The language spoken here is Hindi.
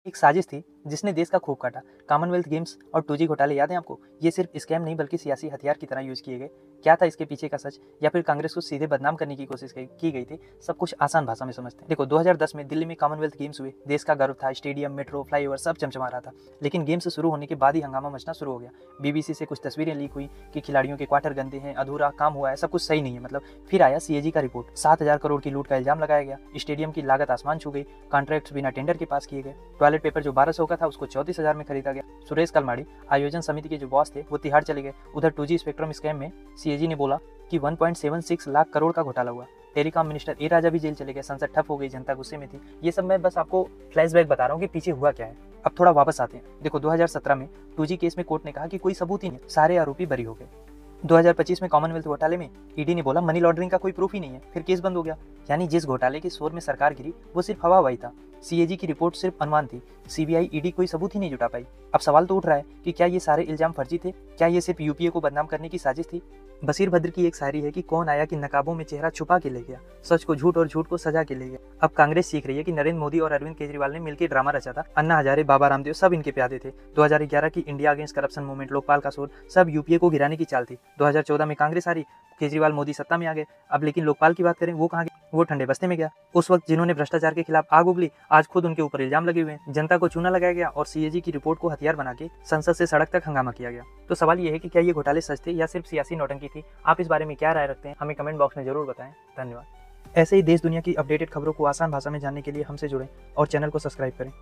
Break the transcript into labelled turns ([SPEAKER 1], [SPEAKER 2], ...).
[SPEAKER 1] एक साजिश थी जिसने देश का खूब काटा। कॉमनवेल्थ गेम्स और 2G घोटाले याद हैं आपको? ये सिर्फ स्कैम नहीं बल्कि सियासी हथियार की तरह यूज किए गए। क्या था इसके पीछे का सच, या फिर कांग्रेस को सीधे बदनाम करने की कोशिश की गई थी? सब कुछ आसान भाषा में समझते हैं। देखो, 2010 में दिल्ली में कॉमनवेल्थ गेम्स हुए। देश का गर्व था, स्टेडियम, मेट्रो, फ्लाईओवर सब चमचमा रहा था। लेकिन गेम्स शुरू होने के बाद ही हंगामा मचना शुरू हो गया। बीबीसी से कुछ तस्वीरें लीक हुई कि खिलाड़ियों के क्वार्टर गंदे हैं, अधूरा काम हुआ है, सब कुछ सही नहीं है। मतलब फिर आया सीएजी का रिपोर्ट, 7,000 करोड़ की लूट का इल्जाम लगाया गया। स्टेडियम की लागत आसमान छू गई, कॉन्ट्रैक्ट्स बिना टेंडर के पास किए गए। टॉयलेट पेपर जो 1200 का था उसको 34,000 में खरीदा गया। सुरेश कलमाड़ी, आयोजन समिति के जो बॉस थे, वो तिहाड़ चले गए। उधर 2G स्पेक्ट्रम स्कैम में सीएजी ने बोला कि 1.76 लाख करोड़ का घोटाला हुआ। टेलीकॉम मिनिस्टर ए राजा भी जेल चले गए। संसद ठप हो गई, जनता गुस्से में थी। ये सब मैं बस आपको फ्लैशबैक बता रहा हूँ कि पीछे हुआ क्या है। अब थोड़ा वापस आते हैं। देखो, 2017 में 2G केस में कोर्ट ने कहा कि कोई सबूत ही नहीं, सारे आरोपी बरी हो गए। 2025 में कॉमनवेल्थ घोटाले में ईडी ने बोला मनी लॉन्ड्रिंग का कोई प्रूफ ही नहीं है, फिर केस बंद हो गया। यानी जिस घोटाले के शोर में सरकार गिरी वो सिर्फ हवा हवाई था। सीएजी की रिपोर्ट सिर्फ अनुमान थी। सीबीआई, ईडी कोई सबूत ही नहीं जुटा पाई। अब सवाल तो उठ रहा है कि क्या ये सारे इल्जाम फर्जी थे? क्या ये सिर्फ यूपीए को बदनाम करने की साजिश थी? बशीर भद्र की एक शायरी है कि कौन आया कि नकाबों में चेहरा छुपा के ले गया, सच को झूठ और झूठ को सजा के ले गया। अब कांग्रेस सीख रही है कि नरेंद्र मोदी और अरविंद केजरीवाल ने मिलकर ड्रामा रचा था। अन्ना हजारे, बाबा रामदेव सब इनके प्यादे थे। 2011 की India against corruption movement, Lokpal का शोर, सब यूपीए को गिराने की चाल थी। 2014 में कांग्रेस हारी, केजरीवाल मोदी सत्ता में आ गए। अब लेकिन लोकपाल की बात करें, वो कहाँ गए? वो ठंडे बस्ते में गया। उस वक्त जिन्होंने भ्रष्टाचार के खिलाफ आग उगली, आज खुद उनके ऊपर इल्जाम लगे हुए हैं। जनता को चूना लगाया गया और सीएजी की रिपोर्ट को हथियार बना के संसद से सड़क तक हंगामा किया गया। तो सवाल ये है कि क्या ये घोटाले सच थे या सिर्फ सियासी नौटंकी थी? आप इस बारे में क्या राय रखते हैं? हमें कमेंट बॉक्स में जरूर बताएं। धन्यवाद। ऐसे ही देश दुनिया की अपडेटेड खबरों को आसान भाषा में जानने के लिए हमसे जुड़ें और चैनल को सब्सक्राइब करें।